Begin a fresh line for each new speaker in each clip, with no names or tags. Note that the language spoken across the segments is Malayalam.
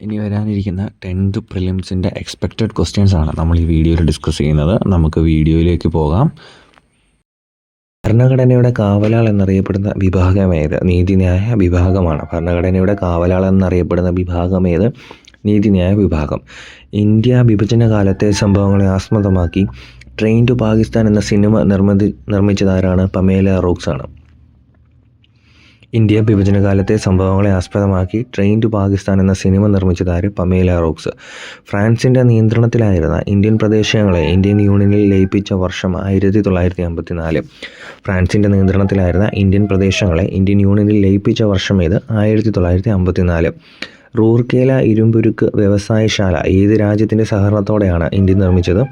ഇനി വരാനിരിക്കുന്ന 10th പ്രിലിംസിൻ്റെ എക്സ്പെക്റ്റഡ് ക്വസ്റ്റ്യൻസ് ആണ് നമ്മൾ ഈ വീഡിയോയിൽ ഡിസ്കസ് ചെയ്യുന്നത്. നമുക്ക് വീഡിയോയിലേക്ക് പോകാം. ഭരണഘടനയുടെ കാവലാൾ എന്നറിയപ്പെടുന്ന വിഭാഗമേത്? നീതിന്യായ വിഭാഗമാണ്. ഭരണഘടനയുടെ കാവലാൾ എന്നറിയപ്പെടുന്ന വിഭാഗമേത്? നീതിന്യായ വിഭാഗം. ഇന്ത്യ വിഭജന കാലത്തെ സംഭവങ്ങളെ ആസ്പദമാക്കി ട്രെയിൻ ടു പാകിസ്ഥാൻ എന്ന സിനിമ നിർമ്മിച്ചതാരാണ്? പമേല റോക്സ് ആണ്. ഇന്ത്യ വിഭജനകാലത്തെ സംഭവങ്ങളെ ആസ്പദമാക്കി ട്രെയിൻ ടു പാകിസ്ഥാൻ എന്ന സിനിമ നിർമ്മിച്ചതാര്? Pamela Rooks. ഫ്രാൻസിൻ്റെ നിയന്ത്രണത്തിലായിരുന്ന ഇന്ത്യൻ പ്രദേശങ്ങളെ ഇന്ത്യൻ യൂണിയനിൽ ലയിപ്പിച്ച വർഷം 1954. ഫ്രാൻസിൻ്റെ നിയന്ത്രണത്തിലായിരുന്ന ഇന്ത്യൻ പ്രദേശങ്ങളെ ഇന്ത്യൻ യൂണിയനിൽ ലയിപ്പിച്ച വർഷം ഏത്? 1954. റൂർക്കേല ഇരുമ്പുരുക്ക് വ്യവസായശാല ഏത് രാജ്യത്തിൻ്റെ സഹകരണത്തോടെയാണ് ഇന്ത്യ നിർമ്മിച്ചത്?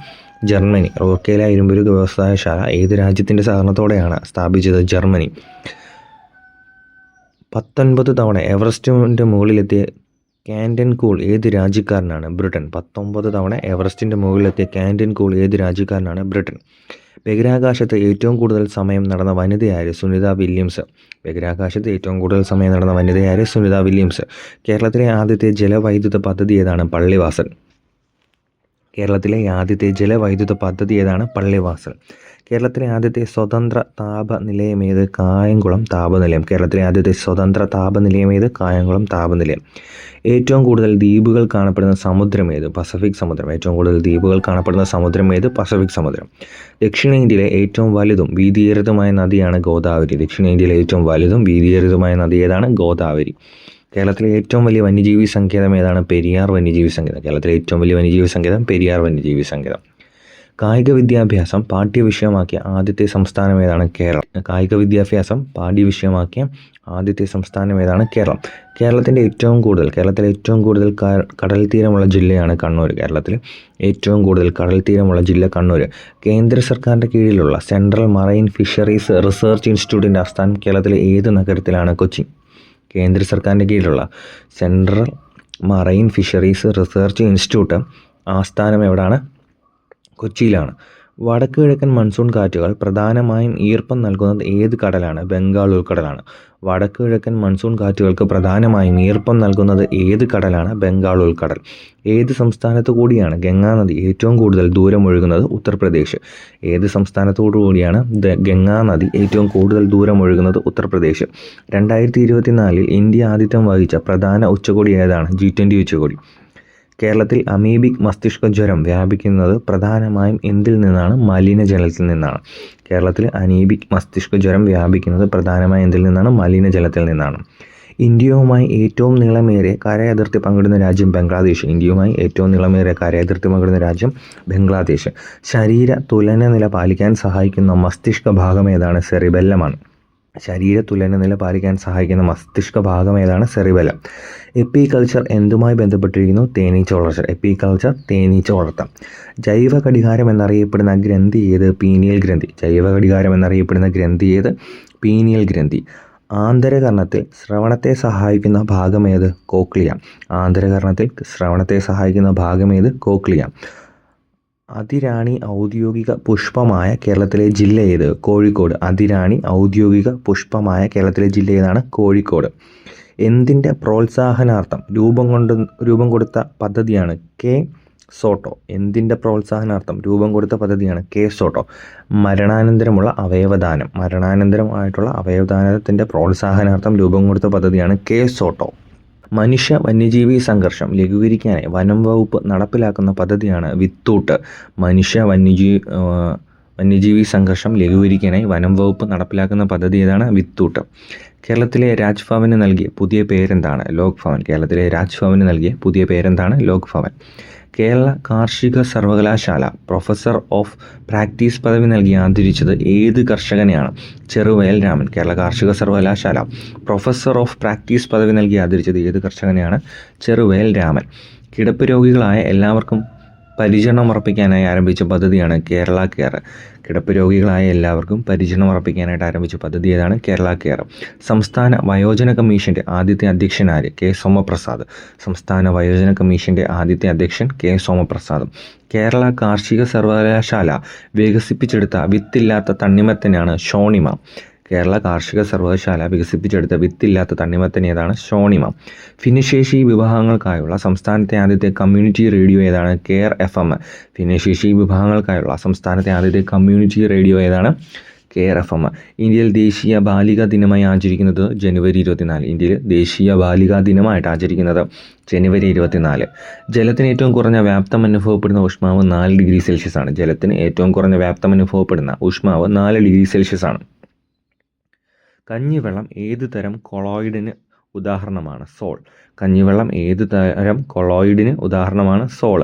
ജർമ്മനി. റൂർക്കേല ഇരുമ്പുരുക്ക് വ്യവസായശാല ഏത് രാജ്യത്തിൻ്റെ സഹകരണത്തോടെയാണ് സ്ഥാപിച്ചത്? ജർമ്മനി. 19 തവണ എവറസ്റ്റിൻ്റെ മുകളിലെത്തിയ കാൻഡൻ കൂൾ ഏത് രാജ്യക്കാരനാണ്? ബ്രിട്ടൻ. 19 തവണ എവറസ്റ്റിൻ്റെ മുകളിലെത്തിയ കാൻഡൻ കൂൾ ഏത് രാജ്യക്കാരനാണ്? ബ്രിട്ടൻ. ബഹിരാകാശത്ത് ഏറ്റവും കൂടുതൽ സമയം നടന്ന വനിതയാര്? സുനിത വില്യംസ്. ബഹിരാകാശത്ത് ഏറ്റവും കൂടുതൽ സമയം നടന്ന വനിതയാര്? സുനിത വില്യംസ്. കേരളത്തിലെ ആദ്യത്തെ ജലവൈദ്യുത പദ്ധതി ഏതാണ്? പള്ളിവാസൽ. കേരളത്തിലെ ആദ്യത്തെ ജലവൈദ്യുത പദ്ധതി ഏതാണ്? പള്ളിവാസൽ. കേരളത്തിലെ ആദ്യത്തെ സ്വതന്ത്ര താപനിലയം ഏത്? കായംകുളം താപനിലയം. കേരളത്തിലെ ആദ്യത്തെ സ്വതന്ത്ര താപനിലയം ഏത്? കായംകുളം താപനിലയം. ഏറ്റവും കൂടുതൽ ദ്വീപുകൾ കാണപ്പെടുന്ന സമുദ്രം ഏത്? പസഫിക് സമുദ്രം. ഏറ്റവും കൂടുതൽ ദ്വീപുകൾ കാണപ്പെടുന്ന സമുദ്രം ഏത്? പസഫിക് സമുദ്രം. ദക്ഷിണേന്ത്യയിലെ ഏറ്റവും വലുതും വീതിയേറിയതുമായ നദിയാണ് ഗോദാവരി. ദക്ഷിണേന്ത്യയിലെ ഏറ്റവും വലുതും വീതിയേറിയതുമായ നദി ഏതാണ്? ഗോദാവരി. കേരളത്തിലെ ഏറ്റവും വലിയ വന്യജീവി സങ്കേതം ഏതാണ്? പെരിയാർ വന്യജീവി സങ്കേതം. കേരളത്തിലെ ഏറ്റവും വലിയ വന്യജീവി സങ്കേതം പെരിയാർ വന്യജീവി സങ്കേതം. കായിക വിദ്യാഭ്യാസം പാഠ്യവിഷയമാക്കിയ ആദ്യത്തെ സംസ്ഥാനം ഏതാണ്? കേരളം. കായിക വിദ്യാഭ്യാസം പാഠ്യവിഷയമാക്കിയ ആദ്യത്തെ സംസ്ഥാനം ഏതാണ്? കേരളം. കേരളത്തിലെ ഏറ്റവും കൂടുതൽ കടൽ തീരമുള്ള ജില്ലയാണ് കണ്ണൂർ. കേരളത്തിൽ ഏറ്റവും കൂടുതൽ കടൽ തീരമുള്ള ജില്ല കണ്ണൂർ. കേന്ദ്ര സർക്കാരിൻ്റെ കീഴിലുള്ള സെൻട്രൽ മറൈൻ ഫിഷറീസ് റിസർച്ച് ഇൻസ്റ്റിറ്റ്യൂട്ടിൻ്റെ ആസ്ഥാനം കേരളത്തിലെ ഏത് നഗരത്തിലാണ്? കൊച്ചി. കേന്ദ്ര സർക്കാരിൻ്റെ കീഴിലുള്ള central marine fisheries research institute ആസ്ഥാനം എവിടെയാണ്? കൊച്ചിയിലാണ്. വടക്ക് കിഴക്കൻ മൺസൂൺ കാറ്റുകൾ പ്രധാനമായും ഈർപ്പം നൽകുന്നത് ഏത് കടലാണ്? ബംഗാൾ ഉൾക്കടലാണ്. വടക്ക് കിഴക്കൻ മൺസൂൺ കാറ്റുകൾക്ക് പ്രധാനമായും ഈർപ്പം നൽകുന്നത് ഏത് കടലാണ്? ബംഗാൾ ഉൾക്കടൽ. ഏത് സംസ്ഥാനത്തു കൂടിയാണ് ഗംഗാനദി ഏറ്റവും കൂടുതൽ ദൂരം ഒഴുകുന്നത്? ഉത്തർപ്രദേശ്. ഏത് സംസ്ഥാനത്തോടു കൂടിയാണ് ഗംഗാനദി ഏറ്റവും കൂടുതൽ ദൂരം ഒഴുകുന്നത്? ഉത്തർപ്രദേശ്. 2024 ഇന്ത്യ ആതിഥ്യം വഹിച്ച പ്രധാന ഉച്ചകോടി ഏതാണ്? G20 ഉച്ചകോടി. കേരളത്തിൽ അമീബിക് മസ്തിഷ്ക ജ്വരം വ്യാപിക്കുന്നത് പ്രധാനമായും എന്തിൽ നിന്നാണ്? മലിനജലത്തിൽ നിന്നാണ്. കേരളത്തിൽ അമീബിക് മസ്തിഷ്ക ജ്വരം വ്യാപിക്കുന്നത് പ്രധാനമായും എന്തിൽ നിന്നാണ്? മലിനജലത്തിൽ നിന്നാണ്. ഇന്ത്യയുമായി ഏറ്റവും നീളമേറിയ കരയതിർത്തി പങ്കിടുന്ന രാജ്യം ബംഗ്ലാദേശ്. ഇന്ത്യയുമായി ഏറ്റവും നീളമേറിയ കരയതിർത്തി പങ്കിടുന്ന രാജ്യം ബംഗ്ലാദേശ്. ശരീര തുലനനില പാലിക്കാൻ സഹായിക്കുന്ന മസ്തിഷ്ക ഭാഗം ഏതാണ്? സെറിബെല്ലമാണ്. ശരീര തുലനനില പാലിക്കാൻ സഹായിക്കുന്ന മസ്തിഷ്ക ഭാഗം ഏതാണ്? സെറിബെല്ലം. എപ്പികൾച്ചർ എന്തുമായി ബന്ധപ്പെട്ടിരിക്കുന്നു? തേനീച്ച വളർച്ച. എപ്പികൾച്ചർ തേനീച്ച വളർത്തൽ. ജൈവ ഘടികാരം എന്നറിയപ്പെടുന്ന ഗ്രന്ഥി ഏത്? പീനിയൽ ഗ്രന്ഥി. ജൈവ ഘടികാരം എന്നറിയപ്പെടുന്ന ഗ്രന്ഥി ഏത്? പീനിയൽ ഗ്രന്ഥി. ആന്തരകർണത്തിൽ ശ്രവണത്തെ സഹായിക്കുന്ന ഭാഗം ഏത്? കോക്ലിയ. ആന്തരകർണത്തിൽ ശ്രവണത്തെ സഹായിക്കുന്ന ഭാഗം ഏത്? കോക്ലിയ. അതിരാണി ഔദ്യോഗിക പുഷ്പമായ കേരളത്തിലെ ജില്ല ഏത്? കോഴിക്കോട്. അതിരാണി ഔദ്യോഗിക പുഷ്പമായ കേരളത്തിലെ ജില്ല ഏതാണ്? കോഴിക്കോട്. എന്തിൻ്റെ പ്രോത്സാഹനാർത്ഥം രൂപം കൊടുത്ത പദ്ധതിയാണ് കെ സോട്ടോ? എന്തിൻ്റെ പ്രോത്സാഹനാർത്ഥം രൂപം കൊടുത്ത പദ്ധതിയാണ് കെ സോട്ടോ? മരണാനന്തരമുള്ള അവയവദാനം. മരണാനന്തരമായിട്ടുള്ള അവയവദാനത്തിൻ്റെ പ്രോത്സാഹനാർത്ഥം രൂപം കൊടുത്ത പദ്ധതിയാണ് കെ സോട്ടോ. മനുഷ്യ വന്യജീവി സംഘർഷം ലഘൂകരിക്കാനായി വനം വകുപ്പ് നടപ്പിലാക്കുന്ന പദ്ധതിയാണ് വിത്തൂട്ട്. മനുഷ്യ വന്യജീവി സംഘർഷം ലഘൂകരിക്കാനായി വനം വകുപ്പ് നടപ്പിലാക്കുന്ന പദ്ധതി ഏതാണ്? വിത്തൂട്ട്. കേരളത്തിലെ രാജ്ഭവന് നൽകിയ പുതിയ പേരെന്താണ്? ലോക് ഭവൻ. കേരളത്തിലെ രാജ്ഭവന് നൽകിയ പുതിയ പേരെന്താണ്? ലോക് ഭവൻ. കേരള കാർഷിക സർവകലാശാല പ്രൊഫസർ ഓഫ് പ്രാക്ടീസ് പദവി നൽകി ആദരിച്ചത് ഏത് കർഷകനെയാണ്? ചെറുവയൽ രാമൻ. കേരള കാർഷിക സർവകലാശാല പ്രൊഫസർ ഓഫ് പ്രാക്ടീസ് പദവി നൽകി ആദരിച്ചത് ഏത് കർഷകനെയാണ്? ചെറുവയൽ രാമൻ. കിടപ്പ് രോഗികളായ എല്ലാവർക്കും പരിചരണം ഉറപ്പിക്കാനായി ആരംഭിച്ച പദ്ധതിയാണ് കേരള കെയർ. കിടപ്പ് രോഗികളായ എല്ലാവർക്കും പരിചരണം ഉറപ്പിക്കാനായിട്ട് ആരംഭിച്ച പദ്ധതി ഏതാണ്? കേരള കെയർ. സംസ്ഥാന വയോജന കമ്മീഷൻ്റെ ആദ്യത്തെ അധ്യക്ഷൻ ആര്? കെ സോമപ്രസാദ്. സംസ്ഥാന വയോജന കമ്മീഷൻ്റെ ആദ്യത്തെ അധ്യക്ഷൻ കെ സോമപ്രസാദ്. കേരള കാർഷിക സർവകലാശാല വികസിപ്പിച്ചെടുത്ത വിത്തില്ലാത്ത തണ്ണിമത്തനാണ് ഷോണിമ. കേരള കാർഷിക സർവകലാശാല വികസിപ്പിച്ചെടുത്ത വിത്തില്ലാത്ത തണ്ണിമത്തൻ ഏതാണ്? ഷോണിമ. ഭിന്നശേഷി വിഭാഗങ്ങൾക്കായുള്ള സംസ്ഥാനത്തെ ആദ്യത്തെ കമ്മ്യൂണിറ്റി റേഡിയോ ഏതാണ്? Care FM. ഭിന്നശേഷി വിഭാഗങ്ങൾക്കായുള്ള സംസ്ഥാനത്തെ ആദ്യത്തെ കമ്മ്യൂണിറ്റി റേഡിയോ ഏതാണ്? Care FM. ഇന്ത്യയിൽ ദേശീയ ബാലികാ ദിനമായി ആചരിക്കുന്നത് ജനുവരി 24. ഇന്ത്യയിൽ ദേശീയ ബാലികാ ദിനമായിട്ട് ആചരിക്കുന്നത് ജനുവരി 24. ജലത്തിന് ഏറ്റവും കുറഞ്ഞ വ്യാപ്തം അനുഭവപ്പെടുന്ന ഊഷ്മാവ് 4 ഡിഗ്രി സെൽഷ്യസ് ആണ്. ജലത്തിന് ഏറ്റവും കുറഞ്ഞ വ്യാപ്തം അനുഭവപ്പെടുന്ന ഊഷ്മാവ് 4 ഡിഗ്രി സെൽഷ്യസ് ആണ്. കഞ്ഞിവെള്ളം ഏത് തരം കൊളോയിഡിന് ഉദാഹരണമാണ്? സോൾ. കഞ്ഞിവെള്ളം ഏത് തരം കൊളോയിഡിന് ഉദാഹരണമാണ്? സോൾ.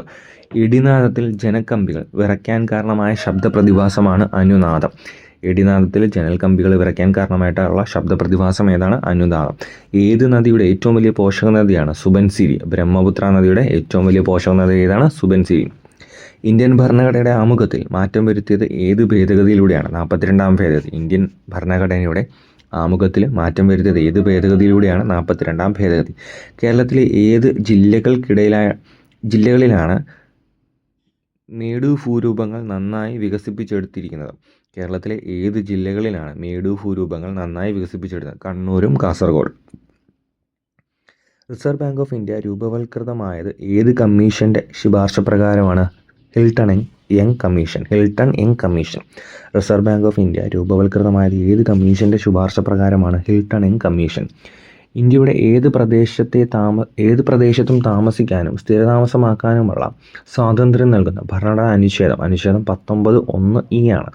ഇടിനാദത്തിൽ ജനകമ്പികൾ വിറയ്ക്കാൻ കാരണമായ ശബ്ദപ്രതിഭാസമാണ് അനുനാദം. ഇടിനാദത്തിൽ ജനൽക്കമ്പികൾ വിറയ്ക്കാൻ കാരണമായിട്ടുള്ള ശബ്ദപ്രതിഭാസം ഏതാണ്? അനുനാദം. ഏത് നദിയുടെ ഏറ്റവും വലിയ പോഷക നദിയാണ്? സുബൻസിരി. ബ്രഹ്മപുത്ര നദിയുടെ ഏറ്റവും വലിയ പോഷക നദി ഏതാണ്? സുബൻസിരി. ഇന്ത്യൻ ഭരണഘടനയുടെ ആമുഖത്തിൽ മാറ്റം വരുത്തിയത് ഏത് ഭേദഗതിയിലൂടെയാണ്? 42ാം ഭേദഗതി. ഇന്ത്യൻ ഭരണഘടനയുടെ ആമുഖത്തിൽ മാറ്റം വരുത്തിയത് ഏത് ഭേദഗതിയിലൂടെയാണ്? 42ാം ഭേദഗതി. കേരളത്തിലെ ഏത് ജില്ലകളിലാണ് മേടു ഭൂരൂപങ്ങൾ നന്നായി വികസിപ്പിച്ചെടുത്തിരിക്കുന്നത്? കേരളത്തിലെ ഏത് ജില്ലകളിലാണ് മേടു ഭൂരൂപങ്ങൾ നന്നായി വികസിപ്പിച്ചെടുത്തത്? കണ്ണൂരും Kasaragod. Reserve bank of India രൂപവൽകൃതമായത് ഏത് കമ്മീഷൻ്റെ ശുപാർശ പ്രകാരമാണ്? Hilton Young commission. Hilton Young commission. Reserve bank of India രൂപവൽകൃതമായത് ഏത് കമ്മീഷൻ്റെ ശുപാർശ പ്രകാരമാണ്? Hilton Young commission. ഇന്ത്യയുടെ ഏത് പ്രദേശത്തും താമസിക്കാനും സ്ഥിരതാമസമാക്കാനുമുള്ള സ്വാതന്ത്ര്യം നൽകുന്ന ഭരണഘടനാ അനുച്ഛേദം 19(1)(e) ആണ്.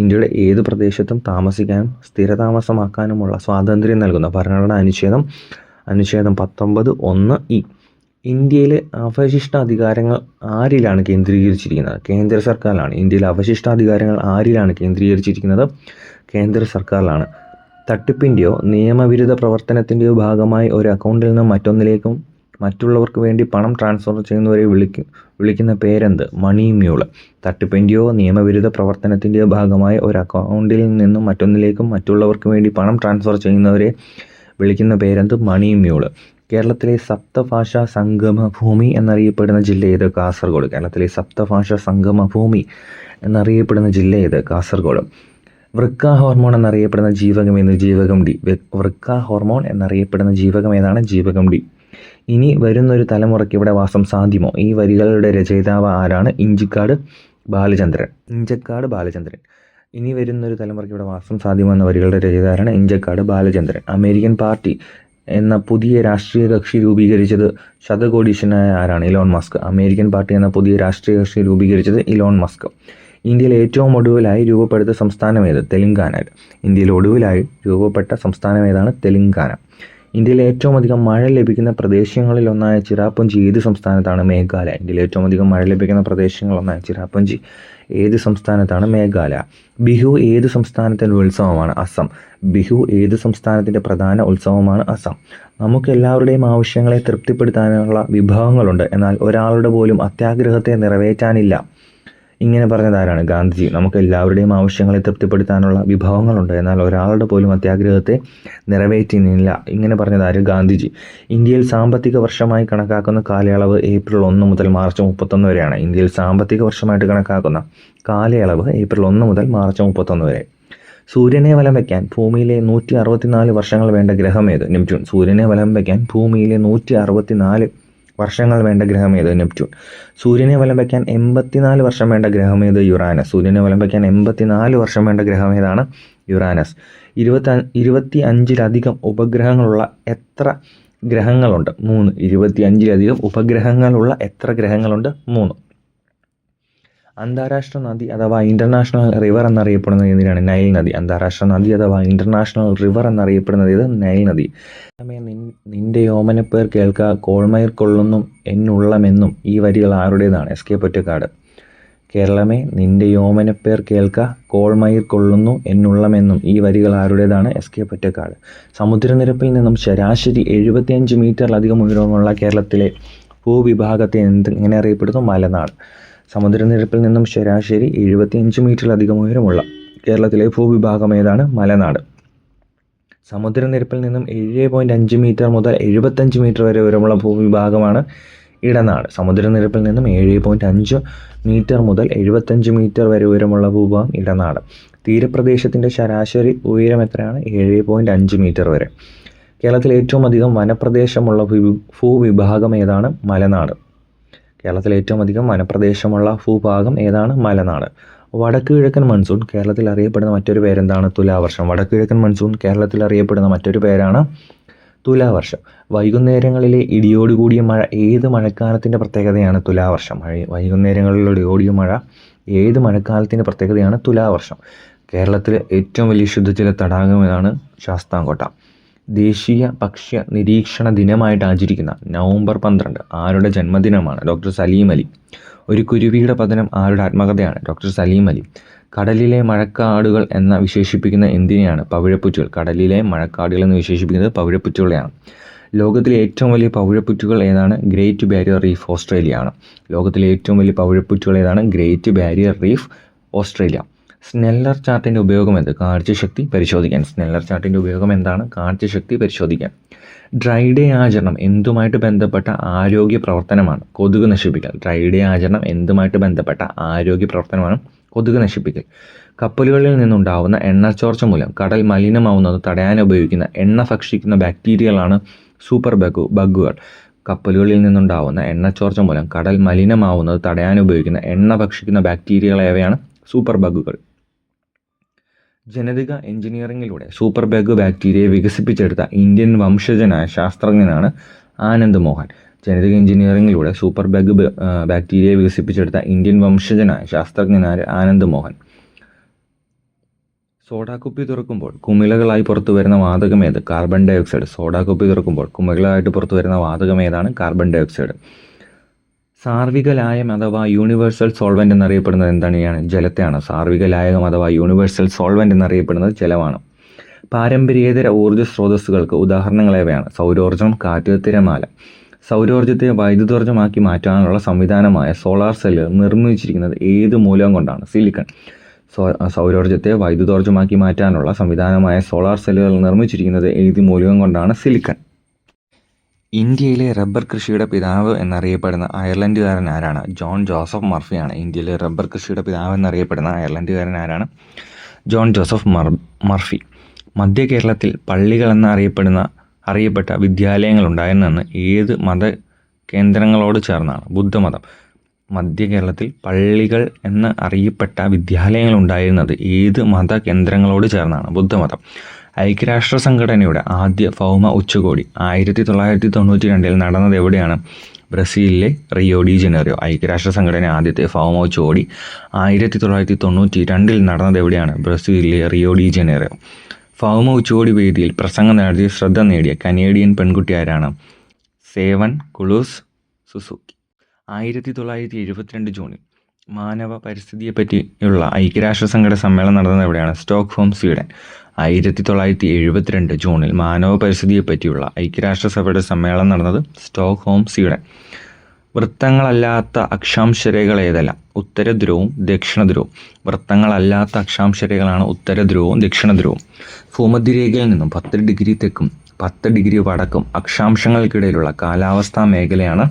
ഇന്ത്യയുടെ ഏത് പ്രദേശത്തും താമസിക്കാനും സ്ഥിരതാമസമാക്കാനുമുള്ള സ്വാതന്ത്ര്യം നൽകുന്ന ഭരണഘടനാ അനുച്ഛേദം 19(1)(e). ഇന്ത്യയിലെ അവശിഷ്ടാധികാരങ്ങൾ ആരിലാണ് കേന്ദ്രീകരിച്ചിരിക്കുന്നത്? കേന്ദ്ര സർക്കാരിലാണ്. ഇന്ത്യയിലെ അവശിഷ്ടാധികാരങ്ങൾ ആരിലാണ് കേന്ദ്രീകരിച്ചിരിക്കുന്നത്? കേന്ദ്ര സർക്കാരിലാണ്. തട്ടിപ്പിൻ്റെയോ നിയമവിരുദ്ധ പ്രവർത്തനത്തിൻ്റെയോ ഭാഗമായി ഒരു അക്കൗണ്ടിൽ നിന്ന് മറ്റൊന്നിലേക്കും മറ്റുള്ളവർക്ക് വേണ്ടി പണം ട്രാൻസ്ഫർ ചെയ്യുന്നവരെ വിളിക്കുന്ന പേരെന്ത്? മണി മ്യൂൾ. തട്ടിപ്പിൻ്റെയോ നിയമവിരുദ്ധ പ്രവർത്തനത്തിൻ്റെയോ ഭാഗമായി ഒരു അക്കൗണ്ടിൽ നിന്നും മറ്റൊന്നിലേക്കും മറ്റുള്ളവർക്ക് വേണ്ടി പണം ട്രാൻസ്ഫർ ചെയ്യുന്നവരെ വിളിക്കുന്ന പേരെന്ത്? മണി മ്യൂൾ. കേരളത്തിലെ സപ്തഭാഷാ സംഗമഭൂമി എന്നറിയപ്പെടുന്ന ജില്ല ഏത്? കാസർഗോഡ്. കേരളത്തിലെ സപ്തഭാഷാ സംഗമഭൂമി എന്നറിയപ്പെടുന്ന ജില്ല ഏത്? കാസർഗോഡ്. വൃക്ക ഹോർമോൺ എന്നറിയപ്പെടുന്ന ജീവകം ഏത്? ജീവകം ഡി. വൃക്ക ഹോർമോൺ എന്നറിയപ്പെടുന്ന ജീവകം ഏതാണ്? ജീവകം ഡി. ഇനി വരുന്നൊരു തലമുറയ്ക്ക് ഇവിടെ വാസം സാധ്യമോ? ഈ വരികളുടെ രചയിതാവ് ആരാണ്? ഇഞ്ചക്കാട് ബാലചന്ദ്രൻ. ഇനി വരുന്നൊരു തലമുറയ്ക്ക് ഇവിടെ വാസം സാധ്യമോ എന്ന വരികളുടെ രചയിതാവാണ് ഇഞ്ചക്കാട് ബാലചന്ദ്രൻ. അമേരിക്കൻ പാർട്ടി എന്ന പുതിയ രാഷ്ട്രീയ കക്ഷി രൂപീകരിച്ചത് ശതകോടീശ്വരനായ ആരാണ്? Elon Musk. അമേരിക്കൻ പാർട്ടി എന്ന പുതിയ രാഷ്ട്രീയ കക്ഷി രൂപീകരിച്ചത് ഇലോൺ മസ്ക്. ഇന്ത്യയിൽ ഏറ്റവും ഒടുവിലായി രൂപപ്പെടുത്ത സംസ്ഥാനം ഏത്? തെലങ്കാന. ഇന്ത്യയിൽ ഒടുവിലായി രൂപപ്പെട്ട സംസ്ഥാനം ഏതാണ്? തെലങ്കാന. ഇന്ത്യയിൽ ഏറ്റവും അധികം മഴ ലഭിക്കുന്ന പ്രദേശങ്ങളിലൊന്നായ ചിറാപ്പുഞ്ചി ഏത് സംസ്ഥാനത്താണ്? മേഘാലയ. ഇന്ത്യയിൽ ഏറ്റവും അധികം മഴ ലഭിക്കുന്ന പ്രദേശങ്ങളൊന്നായ ചിറാപ്പുഞ്ചി ഏത് സംസ്ഥാനത്താണ്? മേഘാലയ. ബിഹു ഏത് സംസ്ഥാനത്തിൻ്റെ ഉത്സവമാണ്? അസം. ബിഹു ഏത് സംസ്ഥാനത്തിൻ്റെ പ്രധാന ഉത്സവമാണ്? അസം. നമുക്കെല്ലാവരുടെയും ആവശ്യങ്ങളെ തൃപ്തിപ്പെടുത്താനുള്ള വിഭവങ്ങളുണ്ട്, എന്നാൽ ഒരാളുടെ പോലും അത്യാഗ്രഹത്തെ നിറവേറ്റാനില്ല. ഇങ്ങനെ പറഞ്ഞതാരാണ്? ഗാന്ധിജി. നമുക്ക് എല്ലാവരുടെയും ആവശ്യങ്ങളെ തൃപ്തിപ്പെടുത്താനുള്ള വിഭവങ്ങളുണ്ട്, എന്നാൽ ഒരാളുടെ പോലും അത്യാഗ്രഹത്തെ നിറവേറ്റുന്നില്ല. ഇങ്ങനെ പറഞ്ഞതാര്? ഗാന്ധിജി. ഇന്ത്യയിൽ സാമ്പത്തിക വർഷമായി കണക്കാക്കുന്ന കാലയളവ് ഏപ്രിൽ 1 മുതൽ മാർച്ച് 31 വരെയാണ്. ഇന്ത്യയിൽ സാമ്പത്തിക വർഷമായിട്ട് കണക്കാക്കുന്ന കാലയളവ് ഏപ്രിൽ 1 മുതൽ മാർച്ച് 31 വരെ. സൂര്യനെ വലം വയ്ക്കാൻ ഭൂമിയിലെ 164 വർഷങ്ങൾ വേണ്ട ഗ്രഹം ഏത്? നെപ്റ്റ്യൂൺ. സൂര്യനെ വലം വയ്ക്കാൻ ഭൂമിയിലെ 164 വർഷങ്ങൾ വേണ്ട ഗ്രഹം ഏത്? നെപ്റ്റ്യൂൺ. സൂര്യനെ വലം വയ്ക്കാൻ 84 വർഷം വേണ്ട ഗ്രഹം ഏത്? യുറാനസ്. സൂര്യനെ വലം വയ്ക്കാൻ 84 വർഷം വേണ്ട ഗ്രഹം ഏതാണ്? യുറാനസ്. 25-ലധികം ഉപഗ്രഹങ്ങളുള്ള എത്ര ഗ്രഹങ്ങളുണ്ട്? 3. 25-ലധികം ഉപഗ്രഹങ്ങളുള്ള എത്ര ഗ്രഹങ്ങളുണ്ട്? 3. അന്താരാഷ്ട്ര നദി അഥവാ ഇൻ്റർനാഷണൽ റിവർ എന്നറിയപ്പെടുന്നത് ഏതിനാണ്? നൈൽ നദി. അന്താരാഷ്ട്ര നദി അഥവാ ഇൻ്റർനാഷണൽ റിവർ എന്നറിയപ്പെടുന്നത് ഏത്? നൈൽ നദി. നിന്റെ യോമനപ്പേർ കേൾക്ക കോൾമയിർ കൊള്ളുന്നും എന്നുള്ളമെന്നും ഈ വരികൾ ആരുടേതാണ്? SK പൊറ്റക്കാട്. കേരളമേ നിന്റെ യോമനപ്പേർ കേൾക്ക കോൾമയിർ കൊള്ളുന്നു എന്നുള്ളമെന്നും ഈ വരികൾ ആരുടേതാണ്? SK പൊറ്റക്കാട്. സമുദ്രനിരപ്പിൽ നിന്നും ശരാശരി 75 മീറ്ററിലധികം ഉയരമുള്ള കേരളത്തിലെ ഭൂവിഭാഗത്തെ എങ്ങനെ അറിയപ്പെടുന്നു? മലനാട്. സമുദ്രനിരപ്പിൽ നിന്നും ശരാശരി 75 മീറ്ററിലധികം ഉയരമുള്ള കേരളത്തിലെ ഭൂവിഭാഗം ഏതാണ്? മലനാട്. സമുദ്രനിരപ്പിൽ നിന്നും 7.5 മീറ്റർ മുതൽ 75 മീറ്റർ വരെ ഉയരമുള്ള ഭൂവിഭാഗമാണ് ഇടനാട്. സമുദ്രനിരപ്പിൽ നിന്നും 7.5 മീറ്റർ മുതൽ 75 മീറ്റർ വരെ ഉയരമുള്ള ഭൂഭാഗം ഇടനാട്. തീരപ്രദേശത്തിൻ്റെ ശരാശരി ഉയരം എത്രയാണ്? 7.5 മീറ്റർ വരെ. കേരളത്തിൽ ഏറ്റവും അധികം വനപ്രദേശമുള്ള ഭൂവിഭാഗം ഏതാണ്? മലനാട്. കേരളത്തിൽ ഏറ്റവും അധികം വനപ്രദേശമുള്ള ഭൂഭാഗം ഏതാണ്? മലനാട്. വടക്ക് കിഴക്കൻ മൺസൂൺ കേരളത്തിൽ അറിയപ്പെടുന്ന മറ്റൊരു പേരെന്താണ്? തുലാവർഷം. വടക്ക് കിഴക്കൻ മൺസൂൺ കേരളത്തിൽ അറിയപ്പെടുന്ന മറ്റൊരു പേരാണ് തുലാവർഷം. വൈകുന്നേരങ്ങളിലെ ഇടിയോടുകൂടിയ മഴ ഏത് മഴക്കാലത്തിൻ്റെ പ്രത്യേകതയാണ്? തുലാവർഷം. വൈകുന്നേരങ്ങളിലെ ഇടിയോടിയ മഴ ഏത് മഴക്കാലത്തിൻ്റെ പ്രത്യേകതയാണ്? തുലാവർഷം. കേരളത്തിലെ ഏറ്റവും വലിയ ശുദ്ധജല തടാകം ഏതാണ്? ശാസ്താംകോട്ട. ദേശീയ ഭക്ഷ്യ നിരീക്ഷണ ദിനമായിട്ട് ആചരിക്കുന്ന നവംബർ 12 ആരുടെ ജന്മദിനമാണ്? ഡോക്ടർ സലീം അലി. ഒരു കുരുവിയുടെ പതനം ആരുടെ ആത്മകഥയാണ്? ഡോക്ടർ സലീം അലി. കടലിലെ മഴക്കാടുകൾ എന്ന് വിശേഷിപ്പിക്കുന്ന എന്തിനെയാണ്? പവിഴപ്പുറ്റുകൾ. കടലിലെ മഴക്കാടുകൾ എന്ന് വിശേഷിപ്പിക്കുന്നത് പവിഴപ്പുറ്റുകളെയാണ്. ലോകത്തിലെ ഏറ്റവും വലിയ പവിഴപ്പുറ്റുകൾ ഏതാണ്? ഗ്രേറ്റ് ബാരിയർ റീഫ്, ഓസ്ട്രേലിയ ആണ്. ലോകത്തിലെ ഏറ്റവും വലിയ പവിഴപ്പുറ്റുകൾ ഏതാണ്? Great barrier reef, Australia. Snellen ചാർട്ടിൻ്റെ ഉപയോഗം എന്ത്? കാഴ്ചശക്തി പരിശോധിക്കാൻ. സ്നെല്ലർ ചാർട്ടിൻ്റെ ഉപയോഗം എന്താണ്? കാഴ്ചശക്തി പരിശോധിക്കാൻ. ഡ്രൈ ഡേ ആചരണം എന്തുമായിട്ട് ബന്ധപ്പെട്ട ആരോഗ്യ പ്രവർത്തനമാണ്? കൊതുക് നശിപ്പിക്കൽ. ഡ്രൈ ഡേ ആചരണം എന്തുമായിട്ട് ബന്ധപ്പെട്ട ആരോഗ്യ പ്രവർത്തനമാണ്? കൊതുക് നശിപ്പിക്കൽ. കപ്പലുകളിൽ നിന്നുണ്ടാവുന്ന എണ്ണച്ചോർച്ച മൂലം കടൽ മലിനമാവുന്നത് തടയാൻ ഉപയോഗിക്കുന്ന എണ്ണ ഭക്ഷിക്കുന്ന ബാക്ടീരിയകളാണ് സൂപ്പർ ബഗുകൾ. കപ്പലുകളിൽ നിന്നുണ്ടാവുന്ന എണ്ണച്ചോർച്ച മൂലം കടൽ മലിനമാവുന്നത് തടയാൻ ഉപയോഗിക്കുന്ന എണ്ണ ഭക്ഷിക്കുന്ന ബാക്ടീരിയകൾ ഏവയാണ്? സൂപ്പർ ബഗുകൾ. ജനിതക എഞ്ചിനീയറിംഗിലൂടെ സൂപ്പർ ബഗ് ബാക്ടീരിയയെ വികസിപ്പിച്ചെടുത്ത ഇന്ത്യൻ വംശജനായ ശാസ്ത്രജ്ഞനാണ് ആനന്ദ് മോഹൻ. ജനിതക എഞ്ചിനീയറിംഗിലൂടെ സൂപ്പർ ബഗ് ബാക്ടീരിയയെ വികസിപ്പിച്ചെടുത്ത ഇന്ത്യൻ വംശജനായ ശാസ്ത്രജ്ഞനായ ആനന്ദ് മോഹൻ. സോഡാക്കുപ്പി തുറക്കുമ്പോൾ കുമിളകളായി പുറത്തു വരുന്ന വാതകം ഏത്? Carbon dye oxide. സോഡാക്കുപ്പി തുറക്കുമ്പോൾ കുമിളകളായിട്ട് പുറത്തു വരുന്ന വാതകം ഏതാണ്? Carbon dioxide. സാർവിക ലായം അഥവാ യൂണിവേഴ്സൽ സോൾവെൻ്റ് എന്നറിയപ്പെടുന്നത് എന്താണ്? ജലത്തെയാണ്. സാർവിക ലായകം അഥവാ യൂണിവേഴ്സൽ സോൾവെൻ്റ് എന്നറിയപ്പെടുന്നത് ജലമാണ്. പാരമ്പര്യേതര ഊർജ്ജ സ്രോതസ്സുകൾക്ക് ഉദാഹരണങ്ങൾ ഏവയാണ്? സൗരോർജ്ജം, കാറ്റ്, തിരമാല. സൗരോർജ്ജത്തെ വൈദ്യുതോർജ്ജമാക്കി മാറ്റാനുള്ള സംവിധാനമായ സോളാർ സെല്ല് നിർമ്മിച്ചിരിക്കുന്നത് ഏത് മൂലകം കൊണ്ടാണ്? സിലിക്കൺ. സൗരോർജ്ജത്തെ വൈദ്യുതോർജ്ജമാക്കി മാറ്റാനുള്ള സംവിധാനമായ സോളാർ സെല്ലുകൾ നിർമ്മിച്ചിരിക്കുന്നത് ഏത് മൂലകം കൊണ്ടാണ്? സിലിക്കൺ. ഇന്ത്യയിലെ റബ്ബർ കൃഷിയുടെ പിതാവ് എന്നറിയപ്പെടുന്ന അയർലൻഡുകാരൻ ആരാണ്? ജോൺ ജോസഫ് മർഫിയാണ്. ഇന്ത്യയിലെ റബ്ബർ കൃഷിയുടെ പിതാവ് എന്നറിയപ്പെടുന്ന അയർലൻഡുകാരൻ ആരാണ്? John Joseph Murphy. മധ്യ കേരളത്തിൽ പള്ളികൾ അറിയപ്പെട്ട വിദ്യാലയങ്ങൾ ഉണ്ടായിരുന്നെന്ന് ഏത് മത കേന്ദ്രങ്ങളോട് ചേർന്നാണ്? ബുദ്ധമതം. മധ്യ കേരളത്തിൽ പള്ളികൾ എന്ന് അറിയപ്പെട്ട വിദ്യാലയങ്ങൾ ഉണ്ടായിരുന്നത് ഏത് മത കേന്ദ്രങ്ങളോട് ചേർന്നാണ്? ബുദ്ധമതം. ഐക്യരാഷ്ട്ര സംഘടനയുടെ ആദ്യ ഭൗമ ഉച്ചകോടി 1992 നടന്നത് എവിടെയാണ്? ബ്രസീലിലെ റിയോ ഡി ജനീറോ. ഐക്യരാഷ്ട്ര സംഘടന ആദ്യത്തെ ഭൗമ ഉച്ചകോടി 1992 നടന്നത് എവിടെയാണ്? ബ്രസീലിലെ റിയോ ഡി ജനീറോ. ഭൗമ ഉച്ചകോടി വേദിയിൽ പ്രസംഗം നടത്തി ശ്രദ്ധ നേടിയ കനേഡിയൻ പെൺകുട്ടി ആരാണ്? Seven കുളൂസ് Suzuki. 1972 ജൂണിൽ മാനവ പരിസ്ഥിതിയെപ്പറ്റിയുള്ള ഐക്യരാഷ്ട്ര സംഘടന സമ്മേളനം നടന്നത് എവിടെയാണ്? Stockholm, Sweden. 1972 ജൂണിൽ മാനവ പരിസ്ഥിതിയെപ്പറ്റിയുള്ള ഐക്യരാഷ്ട്രസഭയുടെ സമ്മേളനം നടന്നത് സ്റ്റോക്ക്ഹോം, സ്വീഡൻ. വൃത്തങ്ങളല്ലാത്ത അക്ഷാംശരേഖകൾ ഏതല്ല? ഉത്തരധ്രുവവും ദക്ഷിണധ്രുവവും. വൃത്തങ്ങളല്ലാത്ത അക്ഷാംശരേഖകളാണ് ഉത്തരധ്രുവവും ദക്ഷിണധ്രുവവും. ഭൂമധ്യരേഖയിൽ നിന്നും 10 ഡിഗ്രി തെക്കും 10 ഡിഗ്രി വടക്കും അക്ഷാംശങ്ങൾക്കിടയിലുള്ള കാലാവസ്ഥാ മേഖലയാണ്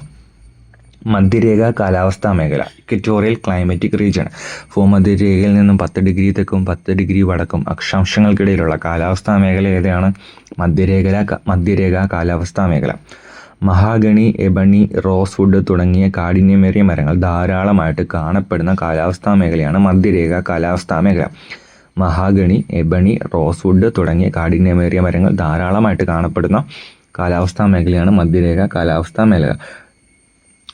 മധ്യരേഖ കാലാവസ്ഥാ മേഖല, ഇക്വറ്റോറിയൽ ക്ലൈമാറ്റിക് റീജിയൻ. ഭൂമധ്യരേഖയിൽ നിന്നും 10 ഡിഗ്രി തെക്കും 10 ഡിഗ്രി വടക്കും അക്ഷാംശങ്ങൾക്കിടയിലുള്ള കാലാവസ്ഥാ മേഖല ഏതാണ്? മധ്യരേഖ കാലാവസ്ഥാ മേഖല. മഹാഗണി, എബണി, റോസ്വുഡ് തുടങ്ങിയ കാഠിന്യമേറിയ മരങ്ങൾ ധാരാളമായിട്ട് കാണപ്പെടുന്ന കാലാവസ്ഥാ മേഖലയാണ് മധ്യരേഖ കാലാവസ്ഥാ മേഖല. മഹാഗണി, എബണി, റോസ്വുഡ് തുടങ്ങിയ കാഠിന്യമേറിയ മരങ്ങൾ ധാരാളമായിട്ട് കാണപ്പെടുന്ന കാലാവസ്ഥാ മേഖലയാണ് മധ്യരേഖ കാലാവസ്ഥാ മേഖല.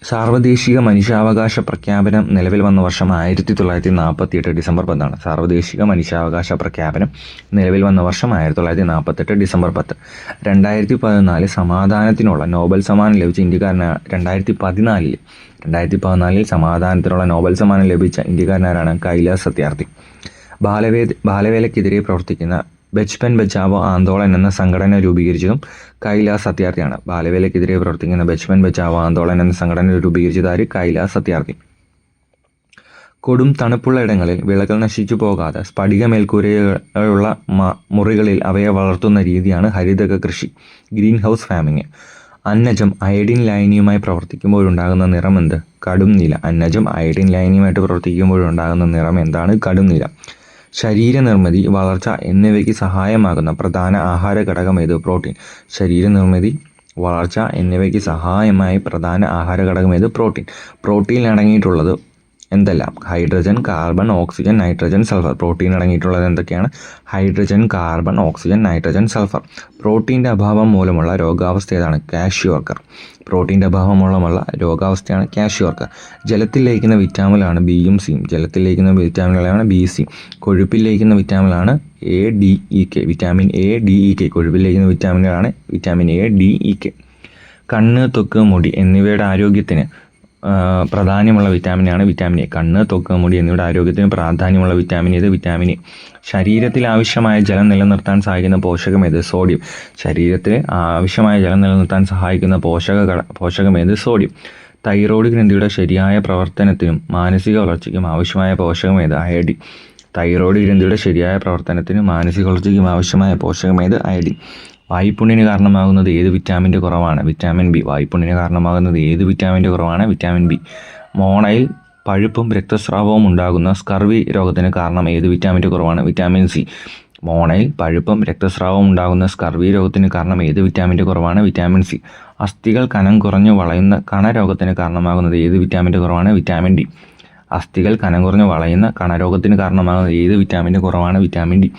സാർവദേശിക മനുഷ്യാവകാശ പ്രഖ്യാപനം നിലവിൽ വന്ന വർഷം 1948 ഡിസംബർ 10. സാർവദേശിക മനുഷ്യാവകാശ പ്രഖ്യാപനം നിലവിൽ വന്ന വർഷം 1948 ഡിസംബർ 10. 2014 സമാധാനത്തിനുള്ള നോബൽ സമ്മാനം ലഭിച്ച ഇന്ത്യക്കാരനാണ് 2014 സമാധാനത്തിനുള്ള നോബൽ സമ്മാനം ലഭിച്ച ഇന്ത്യക്കാരനാരാണ്? കൈലാസ് സത്യാർത്ഥി. ബാലവേലയ്ക്കെതിരെ പ്രവർത്തിക്കുന്ന ബച്പൻ ബച്ചാവോ ആന്തോളൻ എന്ന സംഘടന രൂപീകരിച്ചതും കൈലാസ് സത്യാർത്ഥിയാണ്. ബാലവേലയ്ക്കെതിരെ പ്രവർത്തിക്കുന്ന ബച്പൻ ബച്ചാവോ ആന്തോളൻ എന്ന സംഘടന രൂപീകരിച്ചത് ആര്? കൈലാസ് സത്യാർത്ഥി. കൊടും തണുപ്പുള്ള ഇടങ്ങളിൽ വിളകൾ നശിച്ചു പോകാതെ സ്ഫടിക മേൽക്കൂരയുള്ള മുറികളിൽ അവയെ വളർത്തുന്ന രീതിയാണ് ഹരിതക കൃഷി, ഗ്രീൻ ഹൗസ് ഫാമിംഗ്. അന്നജം അയഡിൻ ലായനിയുമായി പ്രവർത്തിക്കുമ്പോഴുണ്ടാകുന്ന നിറം എന്ത്? കടും നീല. അന്നജം അയഡിൻ ലായനിയുമായിട്ട് പ്രവർത്തിക്കുമ്പോഴുണ്ടാകുന്ന നിറം എന്താണ്? കടും നീല. ശരീരനിർമ്മിതി, വളർച്ച എന്നിവയ്ക്ക് സഹായമാകുന്ന പ്രധാന ആഹാര ഘടകം ഏത്? പ്രോട്ടീൻ. ശരീരനിർമ്മിതി, വളർച്ച എന്നിവയ്ക്ക് സഹായമായി പ്രധാന ആഹാര ഘടകം ഏത്? പ്രോട്ടീൻ. പ്രോട്ടീനിൽ അടങ്ങിയിട്ടുള്ളത് എന്തെല്ലാം? Hydrogen, carbon, oxygen, nitrogen, sulphur. Protein അടങ്ങിയിട്ടുള്ളത് എന്തൊക്കെയാണ്? Hydrogen, carbon, oxygen, nitrogen, sulphur. പ്രോട്ടീൻ്റെ അഭാവം മൂലമുള്ള രോഗാവസ്ഥ ഏതാണ്? ക്വാഷിയോർക്കർ. പ്രോട്ടീൻ്റെ അഭാവം മൂലമുള്ള രോഗാവസ്ഥയാണ് ക്വാഷിയോർക്കർ. ജലത്തിൽ ലയിക്കുന്ന വിറ്റാമിനാണ് ബിയും സിയും. ജലത്തിൽ ലയിക്കുന്ന വിറ്റാമിനുകളാണ് ബി, സി. കൊഴുപ്പിൽ ലയിക്കുന്ന വിറ്റാമിനാണ് A, D, E, K. Vitamin A, D, E, K. കൊഴുപ്പിൽ ലയിക്കുന്ന വിറ്റാമിനുകളാണ് vitamin A, D, E, K. കണ്ണ്, ത്വക്ക്, മുടി എന്നിവയുടെ ആരോഗ്യത്തിന് പ്രാധാന്യമുള്ള വിറ്റാമിനാണ് വിറ്റാമിൻ എ. കണ്ണ്, ത്വക്ക്, മുടി എന്നിവയുടെ ആരോഗ്യത്തിന് പ്രാധാന്യമുള്ള വിറ്റാമിൻ ഏത്? Vitamin A. ശരീരത്തിൽ ആവശ്യമായ ജലം നിലനിർത്താൻ സഹായിക്കുന്ന പോഷകം ഏത്? സോഡിയം. ശരീരത്തിൽ ആവശ്യമായ ജലം നിലനിർത്താൻ സഹായിക്കുന്ന പോഷകം ഏത്? സോഡിയം. തൈറോയ്ഡ് ഗ്രന്ഥിയുടെ ശരിയായ പ്രവർത്തനത്തിനും മാനസിക വളർച്ചയ്ക്കും ആവശ്യമായ പോഷകം ഏത്? അയഡിൻ. തൈറോയ്ഡ് ഗ്രന്ഥിയുടെ ശരിയായ പ്രവർത്തനത്തിനും മാനസിക വളർച്ചയ്ക്കും ആവശ്യമായ പോഷകം ഏത്? അയഡിൻ. വായ്പുണ്ണിന് കാരണമാകുന്നത് ഏത് വിറ്റാമിൻ്റെ കുറവാണ്? Vitamin B. വായ്പുണ്ണിന് കാരണമാകുന്നത് ഏത് വിറ്റാമിൻ്റെ കുറവാണ്? Vitamin B. മോണയിൽ പഴുപ്പും രക്തസ്രാവവും ഉണ്ടാകുന്ന സ്കർവി രോഗത്തിന് കാരണം ഏത് വിറ്റാമിൻ്റെ കുറവാണ്? Vitamin C. മോണയിൽ പഴുപ്പും രക്തസ്രാവവും ഉണ്ടാകുന്ന സ്കർവി രോഗത്തിന് കാരണം ഏത് വിറ്റാമിൻ്റെ കുറവാണ്? Vitamin C. അസ്ഥികൾ കനം കുറഞ്ഞു വളയുന്ന കണരോഗത്തിന് കാരണമാകുന്നത് ഏത് വിറ്റാമിൻ്റെ കുറവാണ്? Vitamin D. അസ്ഥികൾ കനം കുറഞ്ഞ് വളയുന്ന കണരോഗത്തിന് കാരണമാകുന്ന ഏത് വിറ്റാമിൻ്റെ കുറവാണ്? Vitamin D.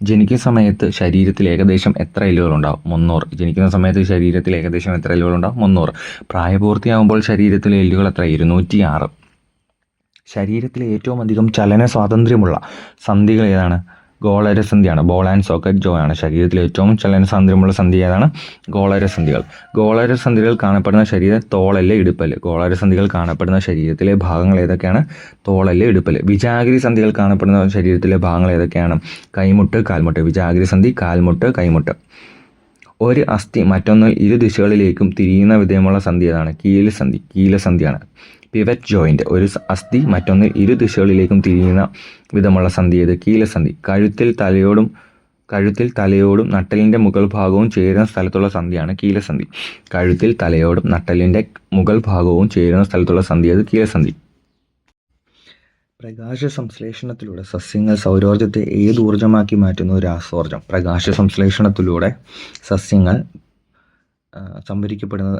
ജനിക്കുന്ന സമയത്ത് ശരീരത്തിൽ ഏകദേശം എത്ര എല്ലുകളുണ്ടാവും? 300. ജനിക്കുന്ന സമയത്ത് ശരീരത്തിൽ ഏകദേശം എത്ര എല്ലുകളുണ്ടാവും? 300. പ്രായപൂർത്തിയാകുമ്പോൾ ശരീരത്തിലെ എല്ലുകൾ എത്ര? 206. ശരീരത്തിലെ ഏറ്റവും അധികം ചലന സ്വാതന്ത്ര്യമുള്ള സന്ധികൾ ഏതാണ്? ഗോളരസന്ധിയാണ്. ബോൾ ആൻഡ് സോക്കറ്റ് ജോ ആണ്. ശരീരത്തിലെ ഏറ്റവും ചലന സ്വാതന്ത്ര്യമുള്ള സന്ധി ഏതാണ്? ഗോളരസന്ധികൾ. ഗോളരസന്ധികൾ കാണപ്പെടുന്ന ശരീരം തോളല്, ഇടുപ്പല്. ഗോളരസന്ധികൾ കാണപ്പെടുന്ന ശരീരത്തിലെ ഭാഗങ്ങൾ ഏതൊക്കെയാണ്? തോളല്, ഇടുപ്പല്. വിജാഗിരി സന്ധികൾ കാണപ്പെടുന്ന ശരീരത്തിലെ ഭാഗങ്ങൾ ഏതൊക്കെയാണ്? കൈമുട്ട്, കാൽമുട്ട്. വിജാഗിരി സന്ധി, കാൽമുട്ട്, കൈമുട്ട്. ഒരു അസ്ഥി മറ്റൊന്നിൽ ഇരു ദിശകളിലേക്കും തിരിയുന്ന വിധമുള്ള സന്ധി ഏതാണ്? കീലസന്ധി. കീലസന്ധിയാണ്. Pivot joint. ഒരു അസ്ഥി മറ്റൊന്നിൽ ഇരു ദിശകളിലേക്കും തിരിയുന്ന വിധമുള്ള സന്ധി ഏത്? കീലസന്ധി. കഴുത്തിൽ തലയോടും നട്ടലിൻ്റെ മുകൾ ഭാഗവും ചേരുന്ന സ്ഥലത്തുള്ള സന്ധിയാണ് കീലസന്ധി. കഴുത്തിൽ തലയോടും നട്ടലിൻ്റെ മുകൾ ഭാഗവും ചേരുന്ന സ്ഥലത്തുള്ള സന്ധി ഏത്? കീലസന്ധി. പ്രകാശ സംശ്ലേഷണത്തിലൂടെ സസ്യങ്ങൾ സൗരോർജ്ജത്തെ ഏത് ഊർജ്ജമാക്കി മാറ്റുന്നു? രാസോർജ്ജം. പ്രകാശ സംശ്ലേഷണത്തിലൂടെ സസ്യങ്ങൾ സംഭരിക്കപ്പെടുന്ന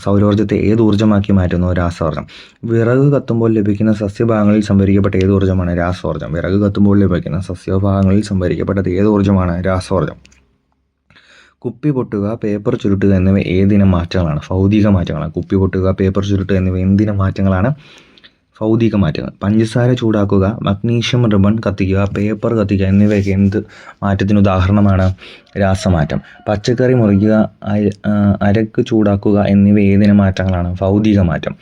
സൗരോർജ്ജത്തെ ഏത് ഊർജ്ജമാക്കി മാറ്റുന്നു? രാസോർജ്ജം. വിറക് കത്തുമ്പോൾ ലഭിക്കുന്ന സസ്യഭാഗങ്ങളിൽ സംഭരിക്കപ്പെട്ട ഏത് ഊർജ്ജമാണ്? രാസോർജ്ജം. വിറക് കത്തുമ്പോൾ ലഭിക്കുന്ന സസ്യഭാഗങ്ങളിൽ സംഭരിക്കപ്പെട്ടത് ഏത് ഊർജ്ജമാണ്? രാസോർജ്ജം. കുപ്പി പൊട്ടുക, പേപ്പർ ചുരുട്ടുക എന്നിവ ഏതിനം മാറ്റങ്ങളാണ്? ഭൗതിക മാറ്റങ്ങളാണ്. കുപ്പി പൊട്ടുക, പേപ്പർ ചുരുട്ടുക എന്നിവ എന്തിനം മാറ്റങ്ങളാണ്? ഭൗതിക മാറ്റങ്ങൾ. പഞ്ചസാര ചൂടാക്കുക, മഗ്നീഷ്യം റിബൺ കത്തിക്കുക, പേപ്പർ കത്തിക്കുക എന്നിവയൊക്കെ എന്ത് മാറ്റത്തിന് ഉദാഹരണമാണ്? രാസമാറ്റം. പച്ചക്കറി മുറിക്കുക, അരക്ക് ചൂടാക്കുക എന്നിവ ഏതിനം മാറ്റങ്ങളാണ്? ഭൗതിക മാറ്റം.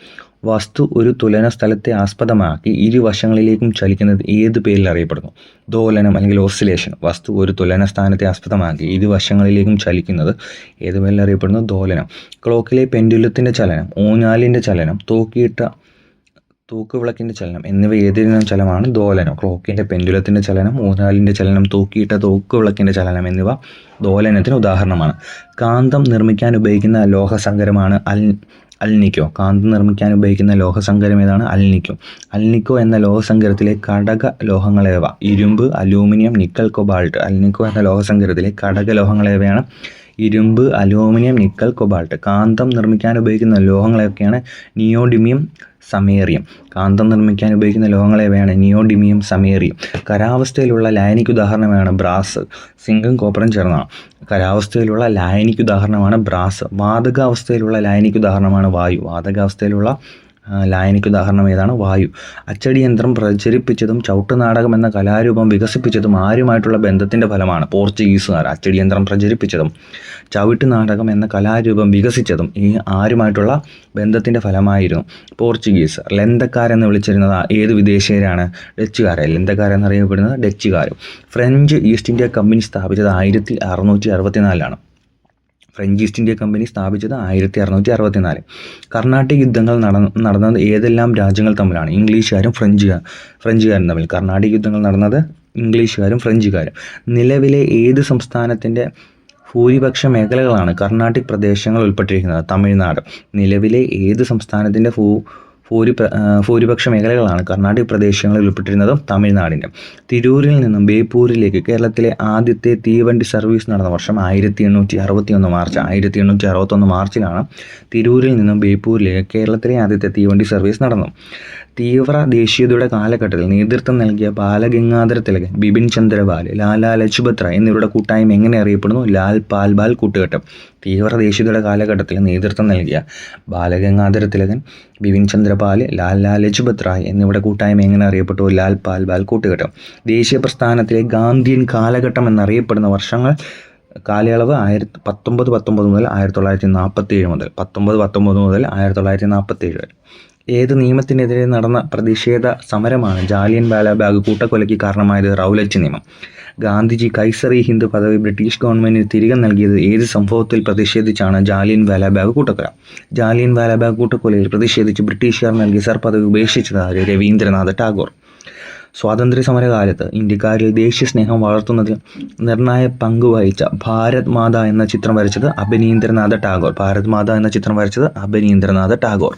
വസ്തു ഒരു തുലന സ്ഥലത്തെ ആസ്പദമാക്കി ഇരുവശങ്ങളിലേക്കും ചലിക്കുന്നത് ഏത് പേരിൽ അറിയപ്പെടുന്നു? ദോലനം അല്ലെങ്കിൽ ഓസിലേഷൻ. വസ്തു ഒരു തുലന സ്ഥാനത്തെ ആസ്പദമാക്കി ഇരുവശങ്ങളിലേക്കും ചലിക്കുന്നത് ഏത് പേരിൽ അറിയപ്പെടുന്നു? ദോലനം. ക്ലോക്കിലെ പെൻഡുലത്തിൻ്റെ ചലനം, ഊഞ്ഞാലിൻ്റെ ചലനം, തൂക്കുവിളക്കിൻ്റെ ചലനം എന്നിവ ഏതിനം ചലനമാണ്? ദോലനം. ക്ലോക്കിൻ്റെ, പെൻഡുലത്തിൻ്റെ ചലനം, ഊഞ്ഞാലിൻ്റെ ചലനം, തൂക്കിയിട്ട തൂക്കുവിളക്കിൻ്റെ ചലനം എന്നിവ ദോലനത്തിന് ഉദാഹരണമാണ്. കാന്തം നിർമ്മിക്കാൻ ഉപയോഗിക്കുന്ന ലോഹസങ്കരമാണ് അൽനിക്കോ. കാന്തം നിർമ്മിക്കാൻ ഉപയോഗിക്കുന്ന ലോഹസങ്കരം ഏതാണ്? അൽനിക്കോ. അൽനിക്കോ എന്ന ലോഹസങ്കരത്തിലെ ഘടക ലോഹങ്ങളേവ? ഇരുമ്പ്, അലൂമിനിയം, നിക്കൽ, കൊബാൾട്ട്. അൽനിക്കോ എന്ന ലോഹസങ്കരത്തിലെ ഘടക ലോഹങ്ങളേവയാണ്? ഇരുമ്പ്, അലൂമിനിയം, നിക്കൽ, കൊബാൾട്ട്. കാന്തം നിർമ്മിക്കാൻ ഉപയോഗിക്കുന്ന ലോഹങ്ങളൊക്കെയാണ്? നിയോഡിമിയം, സമേറിയം. കാന്തം നിർമ്മിക്കാൻ ഉപയോഗിക്കുന്ന ലോഹങ്ങളേവയാണ്? നിയോഡിമിയം, സമേറിയം. കരാവസ്ഥയിലുള്ള ലായനിക്ക് ഉദാഹരണമാണ് ബ്രാസ്. സിങ്കും കോപ്പറും ചേർന്നതാണ്. കരാവസ്ഥയിലുള്ള ലായനിക്ക് ഉദാഹരണമാണ് ബ്രാസ്. വാതകാവസ്ഥയിലുള്ള ലായനിക്ക് ഉദാഹരണമാണ് വായു. വാതകാവസ്ഥയിലുള്ള ലായനിക്ക് ഉദാഹരണം ഏതാണ്? വായു. അച്ചടി യന്ത്രം പ്രചരിപ്പിച്ചതും ചവിട്ടുനാടകം എന്ന കലാരൂപം വികസിപ്പിച്ചതും ആരുമായിട്ടുള്ള ബന്ധത്തിൻ്റെ ഫലമാണ്? പോർച്ചുഗീസുകാർ. അച്ചടി യന്ത്രം പ്രചരിപ്പിച്ചതും ചവിട്ടുനാടകം എന്ന കലാരൂപം വികസിച്ചതും ഈ ആരുമായിട്ടുള്ള ബന്ധത്തിൻ്റെ ഫലമായിരുന്നു? പോർച്ചുഗീസ്. ലന്തക്കാരെന്ന് വിളിച്ചിരുന്നത് ഏത് വിദേശീയരാണ്? ഡച്ചുകാരെ. ലന്തക്കാരെന്നറിയപ്പെടുന്നത് ഡച്ചുകാരും. ഫ്രഞ്ച് ഈസ്റ്റ് ഇന്ത്യ കമ്പനി സ്ഥാപിച്ചത് 1664. ഫ്രഞ്ച് ഈസ്റ്റ് ഇന്ത്യ കമ്പനി സ്ഥാപിച്ചത് 1664. കർണാട്ടിക് യുദ്ധങ്ങൾ നടന്നത് ഏതെല്ലാം രാജ്യങ്ങൾ തമ്മിലാണ്? ഇംഗ്ലീഷുകാരും ഫ്രഞ്ചുകാരും തമ്മിൽ. കർണാട്ടിക് യുദ്ധങ്ങൾ നടന്നത് ഇംഗ്ലീഷുകാരും ഫ്രഞ്ചുകാരും. നിലവിലെ ഏത് സംസ്ഥാനത്തിൻ്റെ ഭൂരിപക്ഷ മേഖലകളാണ് കർണാട്ടിക് പ്രദേശങ്ങൾ ഉൾപ്പെട്ടിരിക്കുന്നത്? തമിഴ്നാട്. നിലവിലെ ഏത് സംസ്ഥാനത്തിൻ്റെ ഭൂരിപക്ഷ മേഖലകളാണ് കർണാടക പ്രദേശങ്ങളിൽ ഉൾപ്പെട്ടിരുന്നതും തമിഴ്നാടിൻ്റെ. തിരൂരിൽ നിന്നും ബേപ്പൂരിലേക്ക് കേരളത്തിലെ ആദ്യത്തെ തീവണ്ടി സർവീസ് നടന്ന വർഷം 1861 മാർച്ച്. 1861 മാർച്ചിലാണ് തിരൂരിൽ നിന്നും ബേപ്പൂരിലേക്ക് കേരളത്തിലെ ആദ്യത്തെ തീവണ്ടി സർവീസ് നടന്നു. തീവ്ര ദേശീയതയുടെ കാലഘട്ടത്തിൽ നേതൃത്വം നൽകിയ ബാലഗംഗാധര തിലകൻ, ബിപിൻ ചന്ദ്രപാൽ, ലാലാ ലജ്പത് റായ് എന്നിവരുടെ കൂട്ടായ്മ എങ്ങനെ അറിയപ്പെടുന്നു? ലാൽ പാൽ ബാൽ കൂട്ടുകെട്ട്. തീവ്ര ദേശീയതയുടെ കാലഘട്ടത്തിൽ നേതൃത്വം നൽകിയ ബാലഗംഗാധര തിലകൻ, ബിപിൻ ചന്ദ്രപാൽ, ലാലാ ലജ്പത് റായ് എന്നിവരുടെ കൂട്ടായ്മ എങ്ങനെ അറിയപ്പെട്ടു? ലാൽ പാൽ ബാൽ കൂട്ടുകെട്ട്. ദേശീയ പ്രസ്ഥാനത്തിലെ ഗാന്ധിയൻ കാലഘട്ടം എന്നറിയപ്പെടുന്ന വർഷങ്ങൾ കാലയളവ് 1919 മുതൽ 1947 മുതൽ 1919 മുതൽ 1947 വരെ. ഏത് നിയമത്തിനെതിരെ നടന്ന പ്രതിഷേധ സമരമാണ് ജാലിയൻ വാലാബാഗ് കൂട്ടക്കൊലയ്ക്ക് കാരണമായത്? റൗലറ്റ് നിയമം. ഗാന്ധിജി കൈസറി ഹിന്ദ് പദവി ബ്രിട്ടീഷ് ഗവൺമെൻറ്റിന് തിരികെ നൽകിയത് ഏത് സംഭവത്തിൽ പ്രതിഷേധിച്ചാണ്? ജാലിയൻ വാലാബാഗ് കൂട്ടക്കൊല. ജാലിയൻ വാലാബാഗ് കൂട്ടക്കൊലയിൽ പ്രതിഷേധിച്ച് ബ്രിട്ടീഷുകാർ നൽകിയ സർ പദവി ഉപേക്ഷിച്ചത് ആര്? രവീന്ദ്രനാഥ ടാഗോർ. സ്വാതന്ത്ര്യ സമരകാലത്ത് ഇന്ത്യക്കാരിൽ ദേശീയസ്നേഹം വളർത്തുന്നതിൽ നിർണായക പങ്ക് വഹിച്ച ഭാരത് മാത എന്ന ചിത്രം വരച്ചത് അബനീന്ദ്രനാഥ ടാഗോർ. ഭാരത് മാത എന്ന ചിത്രം വരച്ചത് അബനീന്ദ്രനാഥ ടാഗോർ.